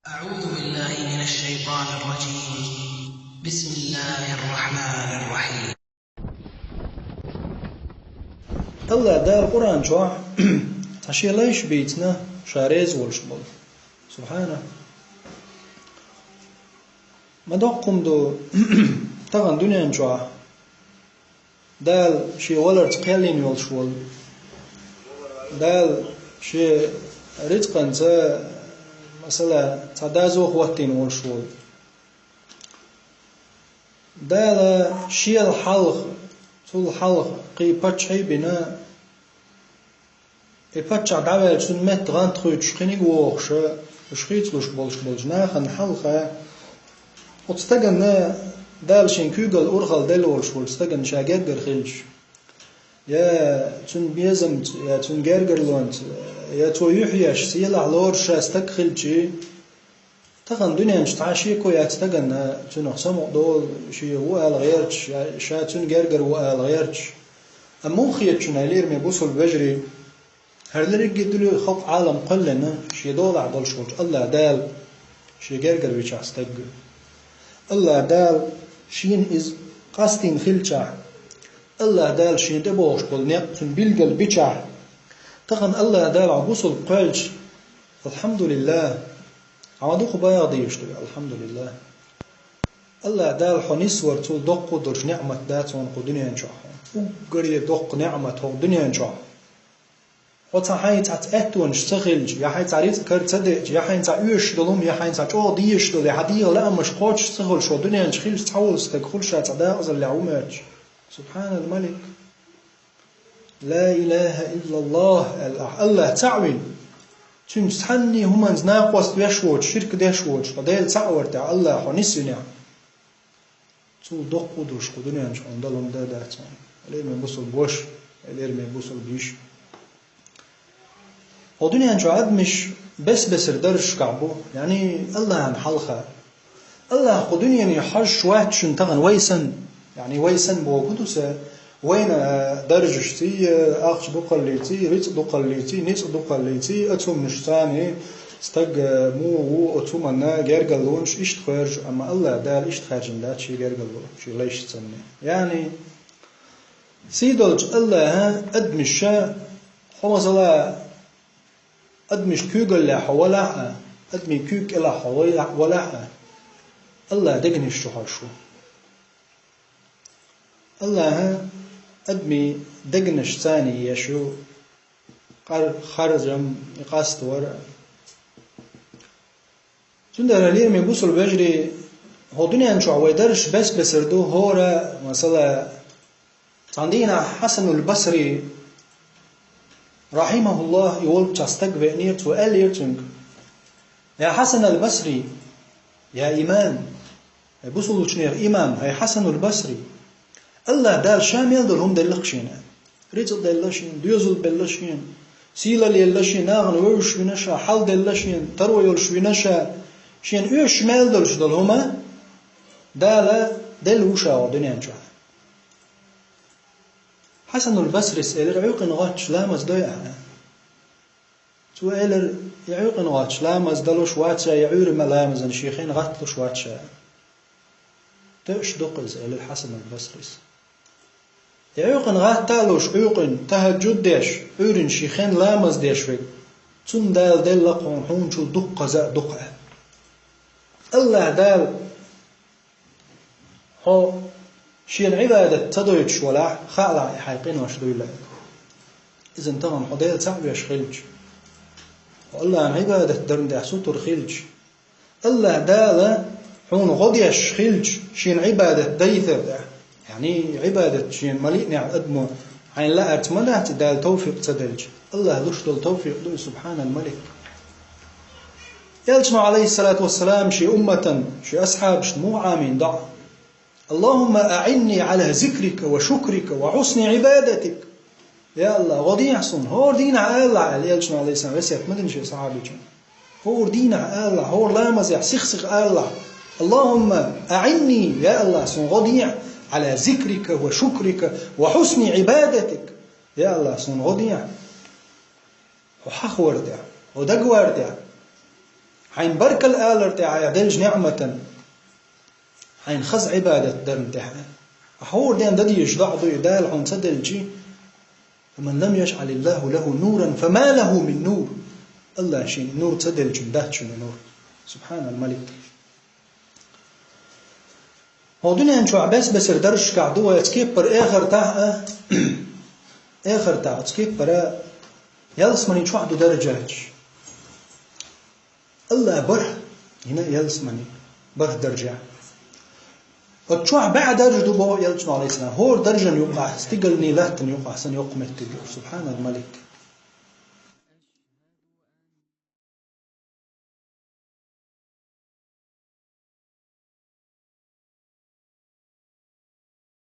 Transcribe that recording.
أعوذ بالله من الشيطان الرجيم. بسم الله الرحمن الرحيم. الله دار القرآن جوا تشي ليش بيتنا شاريز والشمال سبحانه ما دقم دو تغن دنيا جوا دال شي ولر تقلين والشوال دال شي رزقن مثلا تدازو خواتين والشوال دال شي الحلق طول الحلق قي باتشي بنا باتش عداول سن مت غانتخوت شخيني ووخش شخيت لوش بولش ناخن حلقه وتستجن دال شين كوغل اورغل دلول شول استجن شاگرگر خلش يا تن بيزمت يا تن گرگر لونت يا تو يحيش سيلا علور شاستك خلشي تغن دنيا نشتعشي كو يتستجن تن خصم دول شي هو الغيرش شا تن گرگر هو الغيرش امو خيت شنالير مي بوصل بجري هرلري جدلو خط عالم قلنا شي دول عدل شوج الله دال شي گرگر ويچاستگ الله دال شين إز قاستين خلشة الله دال شين تبوش بالنقطن بيلقل بيشة تغن الله دال عبوصل قلش الحمد لله عمدوخ بايضي يشتغل الحمد لله الله دال حنيسور تول دقو درش نعمة داتون قو دنيا انشاحون وقري دق نعمة هو دنيا انشاحون وتحاين تعتأتون شتغلج يا حين تعريض كرتدج يا حين تعيش دلهم يا حين تعجو ديش دل حديق لا مش قاتش شتغل شو دنيا نشخيل تحول ستكخل شات عداء أزل لعومج سبحان الملك لا إله إلا الله الله تعوين تنستحني هم ناقص يشوج شرك ديشوج فديل تعور تاع الله حنسنا تول دق ودوش دنيا نش عندهم داتون اللي من بوصل بوش اللي من بوصل بيش ودنيا نجعد مش بس ردرش كعبو يعني الله عن حلقة الله خدنيا يحج شوات شنتغن ويسن يعني ويسن بوجودسه وين درجتي أخش دقليتي ريت دقليتي نيت دقليتي أتوم نشتاني استج مو أتوم أنا جرجلونش إيش تخرج أما الله دال إيش تخرج من ده شيء جرجلون شيء ليش تسمي يعني سيدلج الله أدمش خلاص الله أدمش كوغل لا حولا أدمي كوك إلا حولا ولا الله دقنش شو الله أدمي دقنش ثاني يشو خرجم يقاست ورا تندر لير من بوصل بجري هو دنيا نشوع ويدرش بس ردو هورا مثلا عندنا حسن البصري رحمه الله يقول تستقبل نيرت وقال يرتنك يا حسن البصري يا إمام بوصلوا شنير إمام هي حسن البصري الله دال شامل دلهم دلقشين ريتل دلشين ديوزل دلشين سيلا دلشين ناغن ويش ونشا حل دلشين تروي يلش ونشا شين ويش مال دلش دلهما دالا دلوشا ودنيا نشا حسن البصري سأل عيق نغاتش لامز ضيعها سؤال يعيق نغاتش لامز دلوش واتشا يعير ملامز شيخين غاتلوش واتشا تأش دقل سأل الحسن البصري يعيق نغات تالوش عيق تهجد ديش عيرن شيخين لامز ديش فيك تن دال دلقون حون شو دقة زا دقة الله دال هو شين عبادة تدويتش ولا خالع حيقين وش دويلا إذا انتظم حديل تعب يشخلج والله عن عبادة درن دحسو ترخلج الله دالا حون غضي يشخلج شين عبادة ديثر يعني عبادة شين مليئني على أدمو عين لا أتمنى دال توفيق تدلج الله لوش دل توفيق دو سبحان الملك يلجمع عليه الصلاة والسلام شي أمة شي أصحاب شمو عامين ضع اللهم أعني على ذكرك وشكرك وحسن عبادتك يا الله غضيع صن هو دينا على الله عليه الجمع عليه السلام بس يتمدن شيء صحابي هو دينا على الله هو لا مزح سخسخ الله اللهم أعني يا الله صن غضيع على ذكرك وشكرك وحسن عبادتك يا الله صن غضيع وحخ وردع ودق وردع حين برك الآلر تاع دلج نعمة حين خز عبادة درن تاع أحور دين ددي يجدع ضي دال عن صدلجي فمن لم يجعل الله له نورا فما له من نور الله شين نور تصدلج ده شنو نور سبحان الملك هودنا نشوع بس درش كعدو يتكيب بر آخر تاع آخر تاع تكيب بر يلس مني شو عدو درجات الله بره هنا يلس مني بره درجة وتشوع بعد درجة دو بو يلس عليه السلام هو درجة يوقع استقل نيلات يوقع سن يوقع سبحان الملك